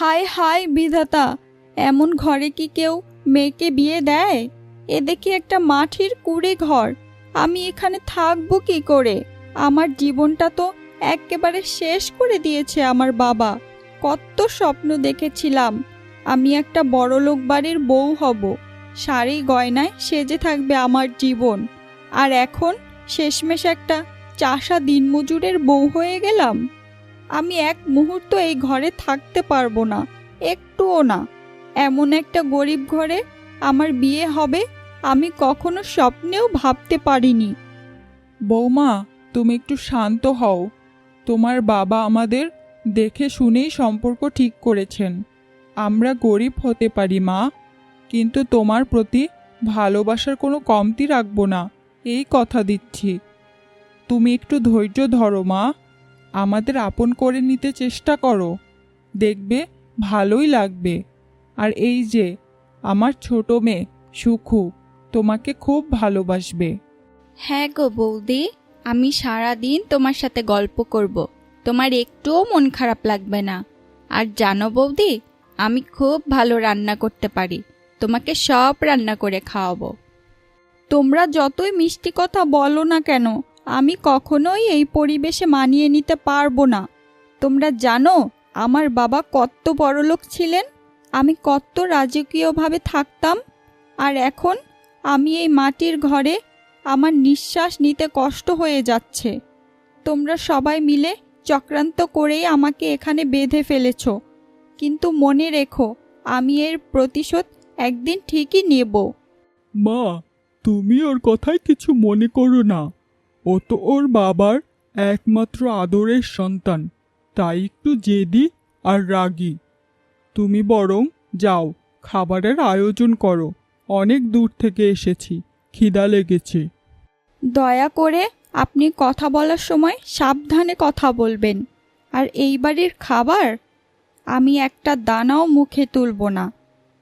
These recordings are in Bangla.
হায় হায় বিধাতা, এমন ঘরে কি কেউ মেয়েকে বিয়ে দেয়? এ দেখি একটা মাটির কুঁড়ে ঘর। আমি এখানে থাকবো কি করে? আমার জীবনটা তো একেবারে শেষ করে দিয়েছে আমার বাবা। কত স্বপ্ন দেখেছিলাম আমি একটা বড়লোক বাড়ির বউ হব, শাড়ি গয়নায় সেজে থাকবে আমার জীবন। আর এখন শেষমেশ একটা চাষা দিনমজুরের বউ হয়ে গেলাম। আমি এক মুহূর্ত এই ঘরে থাকতে পারবো না, একটুও না। এমন একটা গরিব ঘরে আমার বিয়ে হবে আমি কখনো স্বপ্নেও ভাবতে পারিনি। বৌমা, তুমি একটু শান্ত হও। তোমার বাবা আমাদের দেখে শুনেই সম্পর্ক ঠিক করেছেন। আমরা গরিব হতে পারি মা, কিন্তু তোমার প্রতি ভালোবাসার কোনো কমতি রাখবো না, এই কথা দিচ্ছি। তুমি একটু ধৈর্য ধরো মা, আমাদের আপন করে নিতে চেষ্টা করো, দেখবে ভালোই লাগবে। আর এই যে আমার ছোট মেয়ে সুখু তোমাকে খুব ভালোবাসবে। হ্যাঁ গো বৌদি, আমি সারা দিন তোমার সাথে গল্প করব, তোমার একটুও মন খারাপ লাগবে না। আর জানো বৌদি, আমি খুব ভালো রান্না করতে পারি, তোমাকে সব রান্না করে খাওয়াবো। তোমরা যতই মিষ্টি কথা বলো না কেন, আমি কখনোই এই পরিবেশে মানিয়ে নিতে পারবো না। তোমরা জানো আমার বাবা কত বড়লোক ছিলেন, আমি কত রাজকীয়ভাবে থাকতাম। আর এখন আমি এই মাটির ঘরে, আমার নিঃশ্বাস নিতে কষ্ট হয়ে যাচ্ছে। তোমরা সবাই মিলে চক্রান্ত করেই আমাকে এখানে বেঁধে ফেলেছ, কিন্তু মনে রেখো আমি এর প্রতিশোধ একদিন ঠিকই নেব। মা, তুমি ওর কথায় কিছু মনে করো না। ও তো ওর বাবার একমাত্র আদরের সন্তান, তাই একটু জেদি আর রাগী। তুমি বরং যাও, খাবারের আয়োজন করো। অনেক দূর থেকে এসেছি, খিদা লেগেছে। দয়া করে আপনি কথা বলার সময় সাবধানে কথা বলবেন। আর এই বাড়ির খাবার আমি একটা দানাও মুখে তুলব না।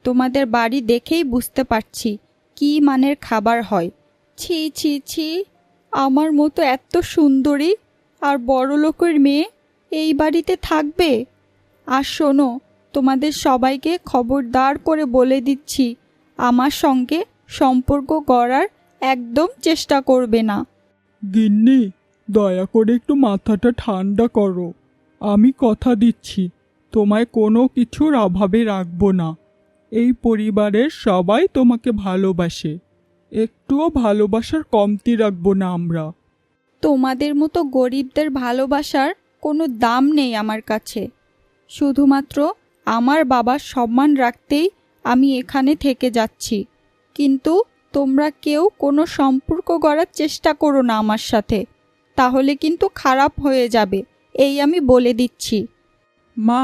তোমাদের বাড়ি দেখেই বুঝতে পারছি কী মানের খাবার হয়। ছি ছি ছি, আমার মতো এত সুন্দরী আর বড়লোকের মেয়ে এই বাড়িতে থাকবে? আর শোনো, তোমাদের সবাইকে খবরদার করে বলে দিচ্ছি, আমার সঙ্গে সম্পর্ক গড়ার একদম চেষ্টা করবে না। গিন্নি, দয়া করে একটু মাথাটা ঠান্ডা করো। আমি কথা দিচ্ছি তোমায় কোনো কিছুর অভাবে রাখবো না। এই পরিবারের সবাই তোমাকে ভালোবাসে, একটুও ভালোবাসার কমতি রাখবো না আমরা। তোমাদের মতো গরিবদের ভালোবাসার কোনো দাম নেই আমার কাছে। শুধুমাত্র আমার বাবার সম্মান রাখতেই আমি এখানে থেকে যাচ্ছি। কিন্তু তোমরা কেউ কোনো সম্পর্ক গড়ার চেষ্টা করো না আমার সাথে, তাহলে কিন্তু খারাপ হয়ে যাবে, এই আমি বলে দিচ্ছি। মা,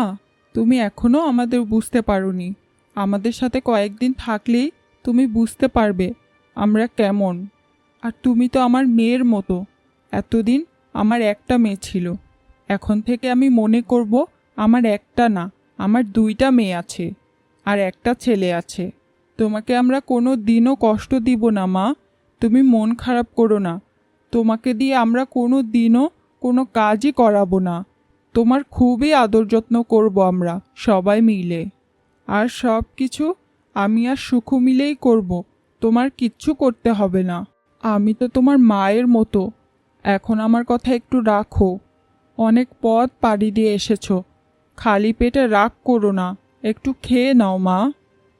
তুমি এখনো আমাদের বুঝতে পারোনি। আমাদের সাথে কয়েকদিন থাকলেই তুমি বুঝতে পারবে আমরা কেমন। আর তুমি তো আমার মেয়ের মতো। এতদিন আমার একটা মেয়ে ছিল, এখন থেকে আমি মনে করব আমার একটা না, আমার দুইটা মেয়ে আছে আর একটা ছেলে আছে। তোমাকে আমরা কোনো দিনও কষ্ট দিব না মা, তুমি মন খারাপ করো না। তোমাকে দিয়ে আমরা কোনো দিনও কোনো কাজই করাবো না। তোমার খুবই আদর যত্ন করব আমরা সবাই মিলে। আর সব কিছু আমি আর সুখু মিলেই করব, তোমার কিচ্ছু করতে হবে না। আমি তো তোমার মায়ের মতো। এখন আমার কথা একটু রাখো, অনেক পথ পাড়ি দিয়ে এসেছো, খালি পেটে রাগ করো না, একটু খেয়ে নাও মা।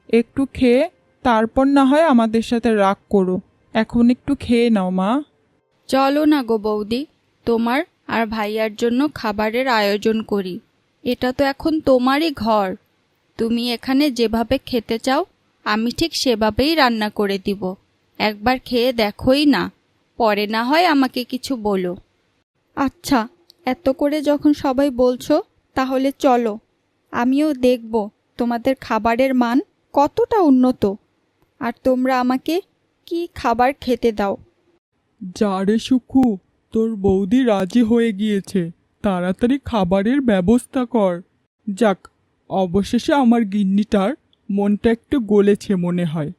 একটু খেয়ে তারপর না হয় আমাদের সাথে রাগ করো, এখন একটু খেয়ে নাও মা। চলো না গো বৌদি, তোমার আর ভাইয়ার জন্য খাবারের আয়োজন করি। এটা তো এখন তোমারই ঘর, তুমি এখানে যেভাবে খেতে চাও আমি ঠিক সেভাবেই রান্না করে দিব। একবার খেয়ে দেখোই না, পরে না হয় আমাকে কিছু বলো। আচ্ছা, এত করে যখন সবাই বলছো তাহলে চলো, আমিও দেখব তোমাদের খাবারের মান কতটা উন্নত, আর তোমরা আমাকে কি খাবার খেতে দাও। যা রে সুখু, তোর বৌদি রাজি হয়ে গিয়েছে, তাড়াতাড়ি খাবারের ব্যবস্থা কর। যাক, অবশেষে আমার গিন্নিটার মনটা একটু গলেছে মনে হয়।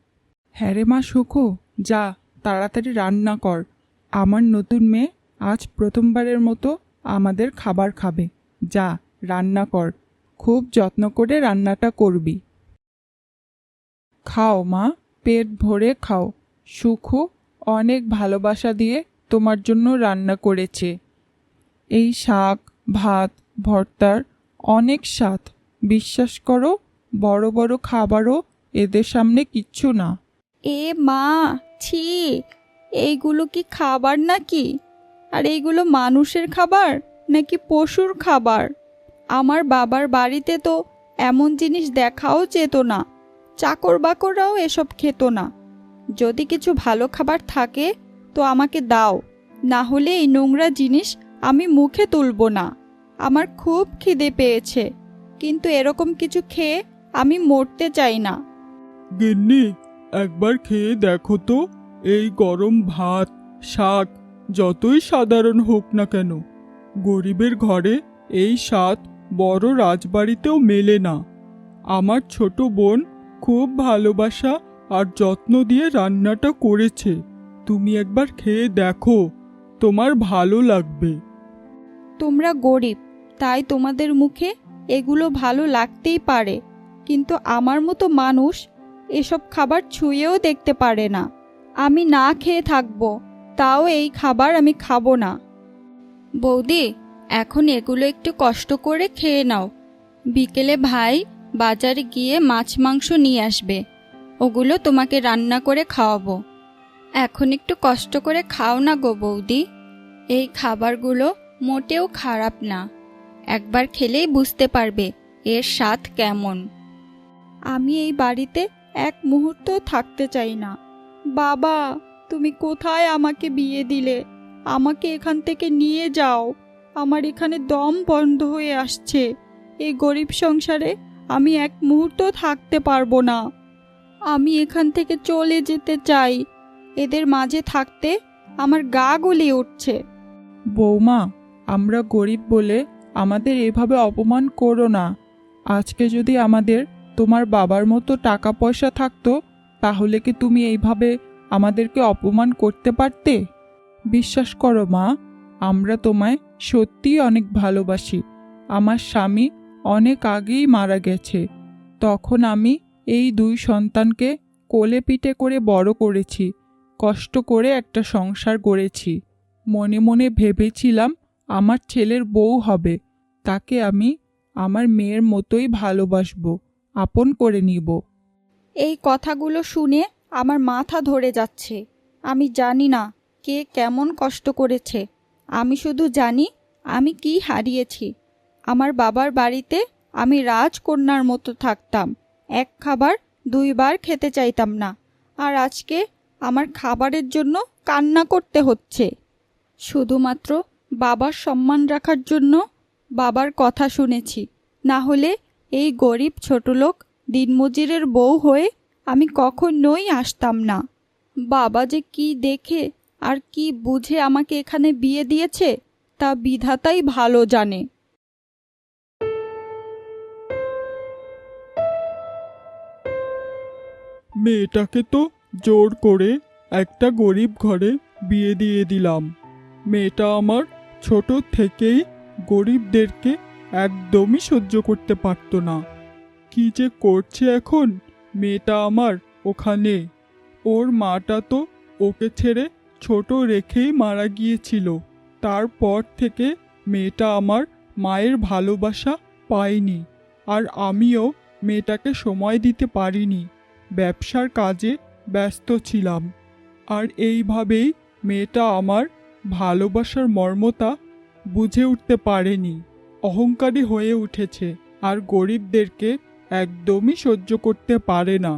হ্যাঁ রে মা সুখু, যা তাড়াতাড়ি রান্না কর। আমার নতুন মেয়ে আজ প্রথমবারের মতো আমাদের খাবার খাবে। যা রান্না কর, খুব যত্ন করে রান্নাটা করবি। খাও মা, পেট ভরে খাও। সুখু অনেক ভালোবাসা দিয়ে তোমার জন্য রান্না করেছে। এই শাক, ভাত, ভর্তার অনেক স্বাদ। বিশ্বাস করো, বড় বড় খাবারও এদের সামনে কিচ্ছু না। এ মা, ছি, এইগুলো কি খাবার নাকি? আর এইগুলো মানুষের খাবার নাকি পশুর খাবার? আমার বাবার বাড়িতে তো এমন জিনিস দেখাও যেত না। চাকর বাকররাও এসব খেত না। যদি কিছু ভালো খাবার থাকে তো আমাকে দাও, না হলে এই নোংরা জিনিস আমি মুখে তুলব না। আমার খুব খিদে পেয়েছে, কিন্তু এরকম কিছু খেয়ে আমি মরতে চাই না। গিন্নি, একবার খেয়ে দেখো তো। এই গরম ভাত, শাক যতই সাধারণ হোক না কেন, গরিবের ঘরে এই স্বাদ বড় রাজবাড়িতেও মেলে না। আমার ছোট বোন খুব ভালোবাসা আর যত্ন দিয়ে রান্নাটা করেছে। তুমি একবার খেয়ে দেখো, তোমার ভালো লাগবে। তোমরা গরিব, তাই তোমাদের মুখে এগুলো ভালো লাগতেই পারে, কিন্তু আমার মতো মানুষ এসব খাবার ছুঁয়েও দেখতে পারে না। আমি না খেয়ে থাকবো, তাও এই খাবার আমি খাবো না। বৌদি, এখন এগুলো একটু কষ্ট করে খেয়ে নাও। বিকেলে ভাই বাজারে গিয়ে মাছ মাংস নিয়ে আসবে, ওগুলো তোমাকে রান্না করে খাওয়াবো। এখন একটু কষ্ট করে খাও না গো বৌদি। এই খাবারগুলো মোটেও খারাপ না, একবার খেলেই বুঝতে পারবে এর স্বাদ কেমন। আমি এই বাড়িতে এক মুহূর্ত থাকতে চাই না। বাবা, তুমি কোথায় আমাকে বিয়ে দিলে? আমাকে এখান থেকে নিয়ে যাও। আমার এখানে দম বন্ধ হয়ে আসছে। এই গরিব সংসারে আমি এক মুহূর্ত থাকতে পারবো না। আমি এখান থেকে চলে যেতে চাই। এদের মাঝে থাকতে আমার গা গুলিয়ে উঠছে। বৌমা, আমরা গরিব বলে আমাদের এভাবে অপমান করো না। আজকে যদি আমাদের তোমার বাবার মতো টাকা পয়সা থাকতো, তাহলে কি তুমি এইভাবে আমাদেরকে অপমান করতে পারতে? বিশ্বাস করো মা, আমরা তোমায় সত্যিই অনেক ভালোবাসি। আমার স্বামী অনেক আগেই মারা গেছে। তখন আমি এই দুই সন্তানকে কোলে পিঠে করে বড় করেছি, কষ্ট করে একটা সংসার গড়েছি। মনে মনে ভেবেছিলাম আমার ছেলের বউ হবে, তাকে আমি আমার মেয়ের মতোই ভালোবাসবো, আপন করে নিব। এই কথাগুলো শুনে আমার মাথা ধরে যাচ্ছে। আমি জানি না কে কেমন কষ্ট করেছে। আমি শুধু জানি আমি কি হারিয়েছি। আমার বাবার বাড়িতে আমি রাজকন্যার মতো থাকতাম, এক খাবার দুইবার খেতে চাইতাম না। আর আজকে আমার খাবারের জন্য কান্না করতে হচ্ছে, শুধুমাত্র বাবার সম্মান রাখার জন্য। বাবার কথা শুনেছি, না হলে এই গরিব ছোটলোক দিনমজুরের বউ হয়ে আমি কখনোই আসতাম না। বাবা যে কি দেখে আর কি বুঝে আমাকে এখানে বিয়ে দিয়েছে তা বিধাতাই ভালো জানে। মেয়েটাকে তো জোর করে একটা গরিব ঘরে বিয়ে দিয়ে দিলাম। মেয়েটা আমার ছোট থেকেই গরিবদেরকে একদমই সহ্য করতে পারতো না। কি যে করছে এখন মেয়েটা আমার ওখানে। ওর মাটা তো ওকে ছেড়ে ছোট রেখেই মারা গিয়েছিল। তারপর থেকে মেয়েটা আমার মায়ের ভালোবাসা পায়নি, আর আমিও মেয়েটাকে সময় দিতে পারিনি। ব্যবসার কাজে ব্যস্ত ছিলাম, আর এইভাবেই মেয়েটা আমার ভালোবাসার মর্মতা বুঝে উঠতে পারেনি। অহংকারী হয়ে উঠেছে আর গরিবদেরকে একদমই সহ্য করতে পারে না।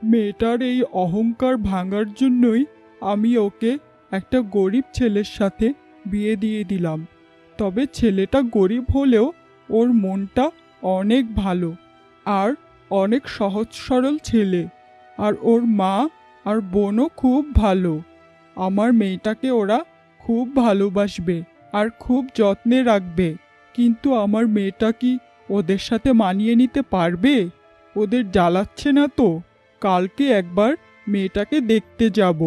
মেয়েটার এই অহংকার ভাঙার জন্যই আমি ওকে একটা গরিব ছেলের সাথে বিয়ে দিয়ে দিলাম। তবে ছেলেটা গরিব হলেও ওর মনটা অনেক ভালো আর অনেক সহজ সরল ছেলে। আর ওর মা আর বোনও খুব ভালো। আমার মেয়েটাকে ওরা খুব ভালোবাসবে আর খুব যত্নে রাখবে। কিন্তু আমার মেয়েটা কি ওদের সাথে মানিয়ে নিতে পারবে? ওদের জ্বালাচ্ছে না তো? কালকে একবার মেয়েটাকে দেখতে যাব।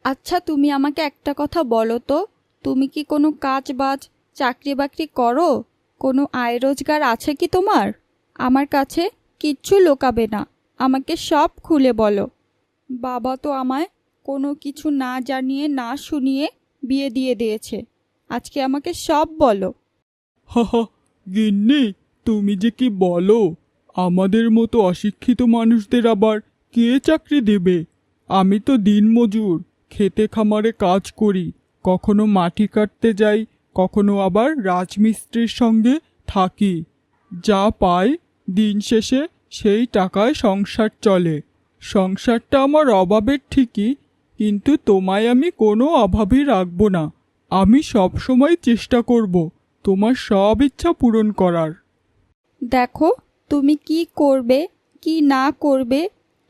আচ্ছা, তুমি আমাকে একটা কথা বলো তো, তুমি কি কোনো কাজ বাজ চাকরি বাকরি করো? কোনো আয় রোজগার আছে কি তোমার? আমার কাছে কিচ্ছু লুকাবে না, আমাকে সব খুলে বলো। বাবা তো আমায় কোনো কিছু না জানিয়ে না শুনিয়ে বিয়ে দিয়ে দিয়েছে, আজকে আমাকে সব বলো। হা হা, গিন্নি, তুমি যে কি বলো! আমাদের মতো অশিক্ষিত মানুষদের আবার কে চাকরি দেবে? আমি তো দিনমজুর, খেতে খামারে কাজ করি, কখনো মাটি কাটতে যাই, কখনো আবার রাজমিস্ত্রির সঙ্গে থাকি। যা পাই দিন শেষে সেই টাকায় সংসার চলে। সংসারটা আমার অভাবের ঠিকই, কিন্তু তোমায় আমি কোনো অভাবই রাখবো না। আমি সব সময় চেষ্টা করব তোমার সব ইচ্ছা পূরণ করার। দেখো, তুমি কি করবে কি না করবে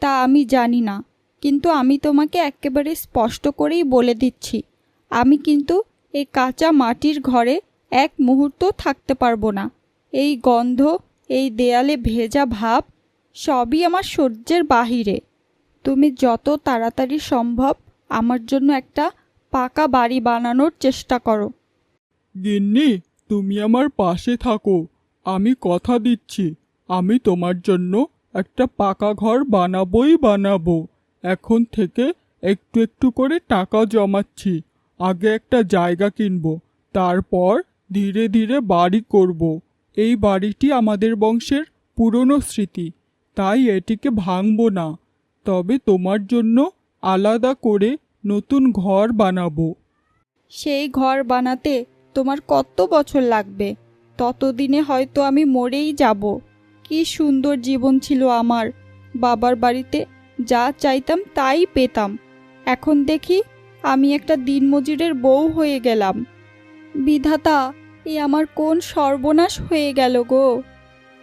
তা আমি জানি না, কিন্তু আমি তোমাকে একেবারে স্পষ্ট করেই বলে দিচ্ছি, আমি কিন্তু এই কাঁচা মাটির ঘরে এক মুহূর্ত থাকতে পারবো না। এই গন্ধ, এই দেয়ালে ভেজা ভাব সবই আমার সহ্যের বাহিরে। তুমি যত তাড়াতাড়ি সম্ভব আমার জন্য একটা পাকা বাড়ি বানানোর চেষ্টা করো। গিন্নি, তুমি আমার পাশে থাকো। আমি কথা দিচ্ছি, আমি তোমার জন্য একটা পাকা ঘর বানাবোই বানাবো। এখন থেকে একটু একটু করে টাকা জমাচ্ছি। আগে একটা জায়গা কিনবো, তারপর ধীরে ধীরে বাড়ি করব। এই বাড়িটি আমাদের বংশের পুরনো স্মৃতি, তাই এটিকে ভাঙবো না। তবে তোমার জন্য আলাদা করে নতুন ঘর বানাবো। সেই ঘর বানাতে তোমার কত বছর লাগবে? ততদিনে হয়তো আমি মরেই যাব। কি সুন্দর জীবন ছিল আমার, বাবার বাড়িতে যা চাইতাম তাই পেতাম। এখন দেখি আমি একটা দিনমজুরের বউ হয়ে গেলাম। বিধাতা, এ আমার কোন সর্বনাশ হয়ে গেল গো!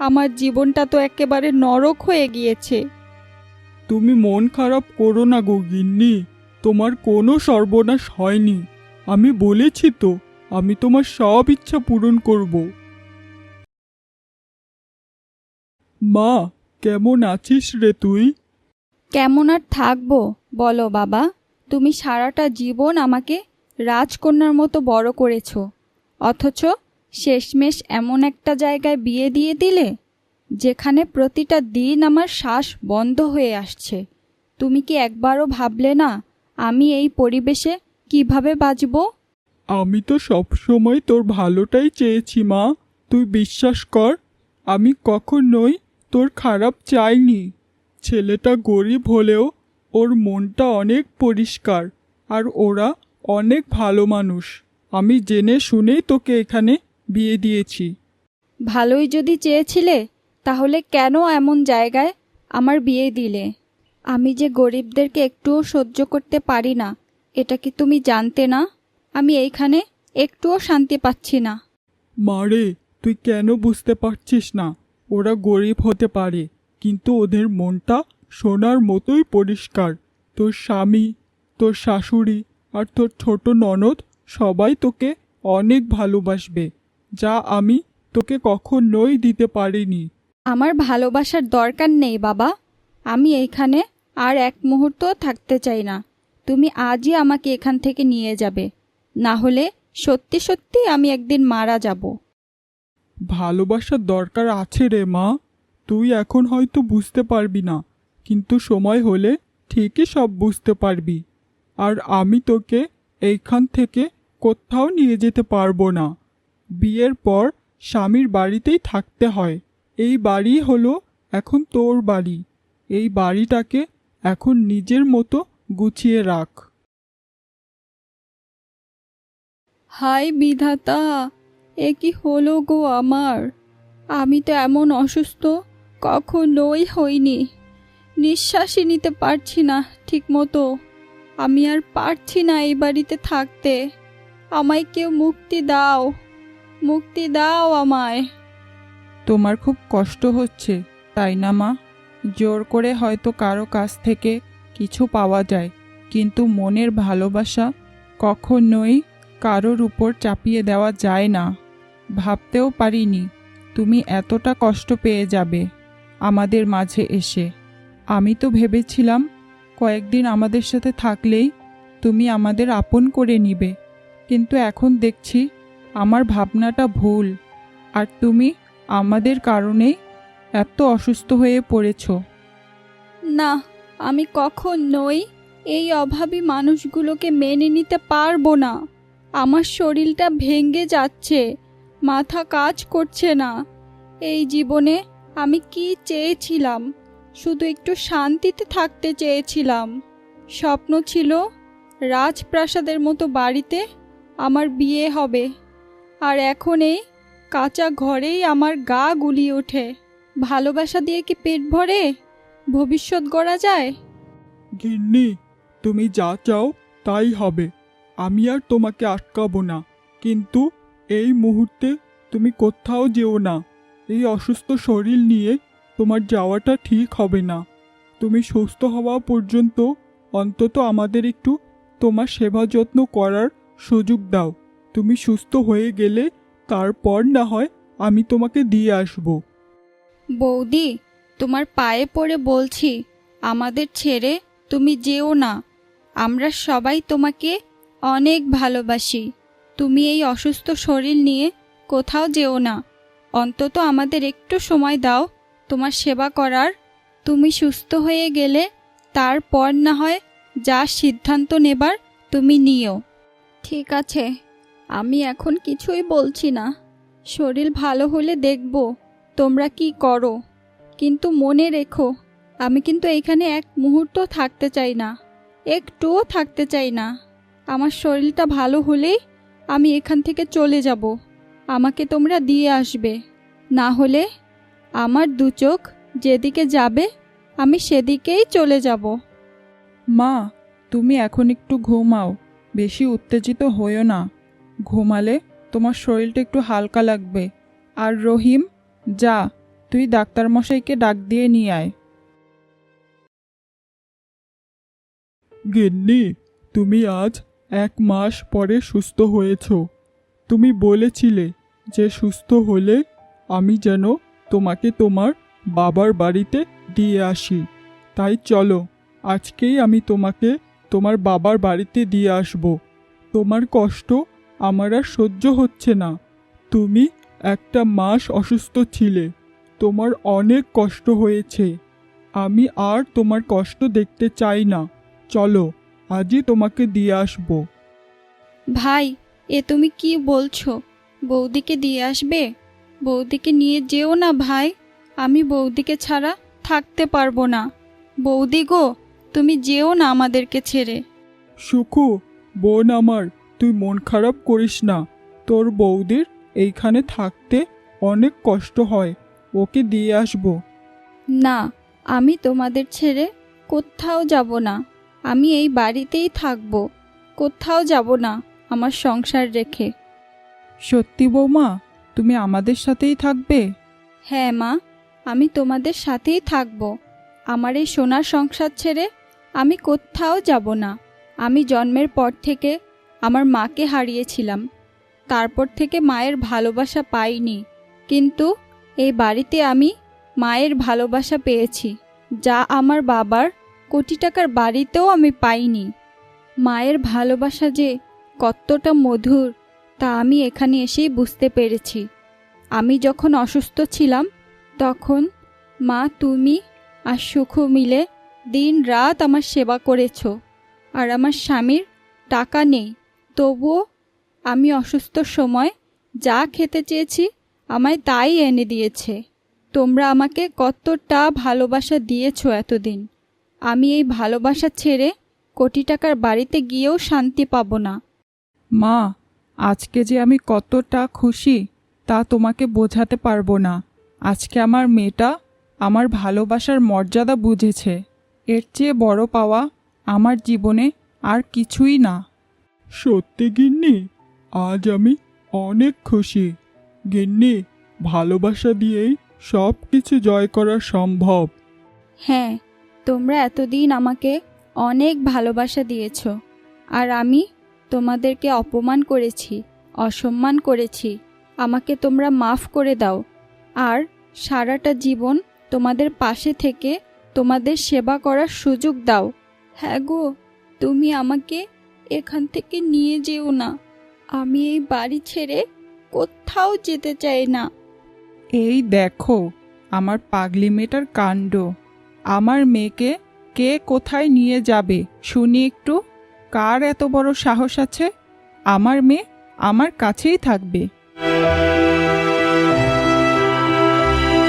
আমার জীবনটা তো একেবারে নরক হয়ে গিয়েছে। তুমি মন খারাপ করো না গো গিন্নি, তোমার কোনো সর্বনাশ হয়নি। আমি বলেছি তো, আমি তোমার সব ইচ্ছা পূরণ করব। মা, কেমন আছিস রে তুই? কেমন আর থাকবো বলো বাবা, তুমি সারাটা জীবন আমাকে রাজকন্যার মতো বড় করেছো, অথচ শেষমেশ এমন একটা জায়গায় বিয়ে দিয়ে দিলে যেখানে প্রতিটা দিন আমার শ্বাস বন্ধ হয়ে আসছে। তুমি কি একবারও ভাবলে না আমি এই পরিবেশে কিভাবে বাঁচব? আমি তো সব সময় তোর ভালোটাই চেয়েছি মা, তুই বিশ্বাস কর। আমি কখনোই তোর খারাপ চাইনি। ছেলেটা গরিব হলেও ওর মনটা অনেক পরিষ্কার, আর ওরা অনেক ভালো মানুষ। আমি জেনে শুনেই তোকে এখানে বিয়ে দিয়েছি। ভালোই যদি চেয়েছিলে তাহলে কেন এমন জায়গায় আমার বিয়ে দিলে? আমি যে গরিবদেরকে একটুও সহ্য করতে পারি না, এটা কি তুমি জানতে না? আমি এইখানে একটুও শান্তি পাচ্ছি না। মারে, তুই কেন বুঝতে পারছিস না? ওরা গরিব হতে পারে, কিন্তু ওদের মনটা সোনার মতোই পরিষ্কার। তোর স্বামী, তোর শাশুড়ি আর তোর ছোট ননদ সবাই তোকে অনেক ভালোবাসবে, যা আমি তোকে কখনোই দিতে পারিনি। আমার ভালোবাসার দরকার নেই বাবা, আমি এইখানে আর এক মুহূর্ত থাকতে চাই না। তুমি আজই আমাকে এখান থেকে নিয়ে যাবে, না হলে সত্যি সত্যি আমি একদিন মারা যাব। ভালোবাসার দরকার আছে রে মা, তুই এখন হয়তো বুঝতে পারবি না, কিন্তু সময় হলে ঠিকই সব বুঝতে পারবি। আর আমি তোকে এইখান থেকে কোথাও নিয়ে যেতে পারবো না। বিয়ের পর স্বামীর বাড়িতেই থাকতে হয়। এই বাড়ি হলো এখন তোর বাড়ি। এই বাড়িটাকে এখন নিজের মতো গুছিয়ে রাখ। হায় বিধাতা, এ কি হলো গো আমার! আমি তো এমন অসুস্থ কখনোই হইনি। নিঃশ্বাসই নিতে পারছি না ঠিক মতো। আমি আর পারছি না এই বাড়িতে থাকতে। আমায় কেউ মুক্তি দাও, মুক্তি দাও আমায়। তোমার খুব কষ্ট হচ্ছে তাই না মা? জোর করে হয়তো কারো কাছ থেকে কিছু পাওয়া যায়, কিন্তু মনের ভালোবাসা কখনোই কারোর উপর চাপিয়ে দেওয়া যায় না। ভাবতেও পারিনি তুমি এতটা কষ্ট পেয়ে যাবে আমাদের মাঝে এসে। আমি তো ভেবেছিলাম কয়েকদিন আমাদের সাথে থাকলেই তুমি আমাদের আপন করে নিবে, কিন্তু এখন দেখছি আমার ভাবনাটা ভুল, আর তুমি আমাদের কারণেই এত অসুস্থ হয়ে পড়েছো। না, আমি কখনোই এই অভাবী মানুষগুলোকে মেনে নিতে পারবো না। আমার শরীরটা ভেঙে যাচ্ছে, মাথা কাজ করছে না। এই জীবনে আমি কি চেয়েছিলাম? শুধু একটু শান্তিতে থাকতে চেয়েছিলাম। স্বপ্ন ছিল রাজপ্রাসাদের মতো বাড়িতে আমার বিয়ে হবে, আর এখন এই কাঁচা ঘরেই আমার গা গুলিয়ে ওঠে। ভালোবাসা দিয়ে কি পেট ভরে ভবিষ্যৎ গড়া যায়? গিন্নি, তুমি যা চাও তাই হবে। আমি আর তোমাকে আটকাবো না, কিন্তু এই মুহূর্তে তুমি কোথাও যেও না। এই অসুস্থ শরীর নিয়ে তোমার যাওয়াটা ঠিক হবে না। তুমি সুস্থ হওয়া পর্যন্ত অন্তত আমাদের একটু তোমার সেবা যত্ন করার সুযোগ দাও। তুমি সুস্থ হয়ে গেলে তারপর না হয় আমি তোমাকে দিয়ে আসবো। বৌদি, তোমার পায়ে পড়ে বলছি, আমাদের ছেড়ে তুমি যেও না। আমরা সবাই তোমাকে অনেক ভালোবাসি। তুমি এই অসুস্থ শরীর নিয়ে কোথাও যেও না। অন্তত আমাদের একটু সময় দাও তোমার সেবা করার। তুমি সুস্থ হয়ে গেলে তারপর না হয় যা সিদ্ধান্ত নেবার তুমি নিও। ঠিক আছে, আমি এখন কিছুই বলছি না। শরীর ভালো হলে দেখব তোমরা কি করো। কিন্তু মনে রেখো, আমি কিন্তু এখানে এক মুহূর্ত থাকতে চাই না, একটুও থাকতে চাই না। আমার শরীরটা ভালো হলেই আমি এখান থেকে চলে যাব। আমাকে তোমরা দিয়ে আসবে, না হলে আমার দু চোখ যেদিকে যাবে আমি সেদিকেই চলে যাব। মা, তুমি এখন একটু ঘুমাও, বেশি উত্তেজিত হইও না। ঘুমালে তোমার শরীরটা একটু হালকা লাগবে। আর রহিম, যা, তুই ডাক্তারমশাইকে ডাক দিয়ে নিয়ে আয়। গিন্নি, তুমি আজ 1 মাস পরে সুস্থ হয়েছ। তুমি বলেছিলে যে সুস্থ হলে আমি যেন তোমাকে তোমার বাবার বাড়িতে দিয়ে আসি। তাই চলো, আজকেই আমি তোমাকে তোমার বাবার বাড়িতে দিয়ে আসব। তোমার কষ্ট আমার আর সহ্য হচ্ছে না। তুমি 1 মাস অসুস্থ ছিলে, তোমার অনেক কষ্ট হয়েছে। আমি আর তোমার কষ্ট দেখতে চাই না। চলো, আজই তোমাকে দিয়ে আসবো। ভাই, এ তুমি কি বলছো? বৌদিকে দিয়ে আসবে? বৌদিকে নিয়ে যেও না ভাই, আমি বৌদিকে ছাড়া থাকতে পারবো না। বৌদি গো, তুমি যেও না আমাদেরকে ছেড়ে। সুখু, বোন আমার, তুই মন খারাপ করিস না। তোর বৌদির এইখানে থাকতে অনেক কষ্ট হয়, ওকে দিয়ে আসবো। না, আমি তোমাদের ছেড়ে কোথাও যাব না। আমি এই বাড়িতেই থাকবো, কোথাও যাব না আমার সংসার রেখে। সত্যি বৌমা, তুমি আমাদের সাথেই থাকবে? হ্যাঁ মা, আমি তোমাদের সাথেই থাকবো। আমার এই সোনার সংসার ছেড়ে আমি কোথাও যাব না। আমি জন্মের পর থেকে আমার মাকে হারিয়েছিলাম, তারপর থেকে মায়ের ভালোবাসা পাইনি। কিন্তু এই বাড়িতে আমি মায়ের ভালোবাসা পেয়েছি, যা আমার বাবার কোটি টাকার বাড়িতেও আমি পাইনি। মায়ের ভালোবাসা যে কতটা মধুর তা আমি এখানে এসেই বুঝতে পেরেছি। আমি যখন অসুস্থ ছিলাম তখন মা, তুমি আর সুখু মিলে দিন রাত আমার সেবা করেছ। আর আমার স্বামীর টাকা নেই, তবুও আমি অসুস্থর সময় যা খেতে চেয়েছি আমায় তাই এনে দিয়েছে। তোমরা আমাকে কতটা ভালোবাসা দিয়েছ এতদিন। আমি এই ভালোবাসা ছেড়ে কোটি টাকার বাড়িতে গিয়েও শান্তি পাবো না। মা, আজকে যে আমি কতটা খুশি তা তোমাকে বোঝাতে পারবো না। আজকে আমার মেয়েটা আমার ভালোবাসার মর্যাদা বুঝেছে। এর চেয়ে বড় পাওয়া আমার জীবনে আর কিছুই না। সত্যি গিন্নি, আজ আমি অনেক খুশি। গিন্নি, ভালোবাসা দিয়েই সব কিছু জয় করা সম্ভব। হ্যাঁ, তোমরা এতদিন আমাকে অনেক ভালোবাসা দিয়েছ, আর আমি তোমাদেরকে অপমান করেছি, অসম্মান করেছি। আমাকে তোমরা মাফ করে দাও, আর সারাটা জীবন তোমাদের পাশে থেকে তোমাদের সেবা করার সুযোগ দাও। হ্যাঁ গো, তুমি আমাকে এখান থেকে নিয়ে যেও না। আমি এই বাড়ি ছেড়ে কোথাও যেতে চাই না। এই দেখো আমার পাগলি মেয়েটার কাণ্ড। আমার মেয়েকে কে কোথায় নিয়ে যাবে শুনি একটু। কার এত বড় সাহস আছে? আমার মেয়ে আমার কাছেই থাকবে।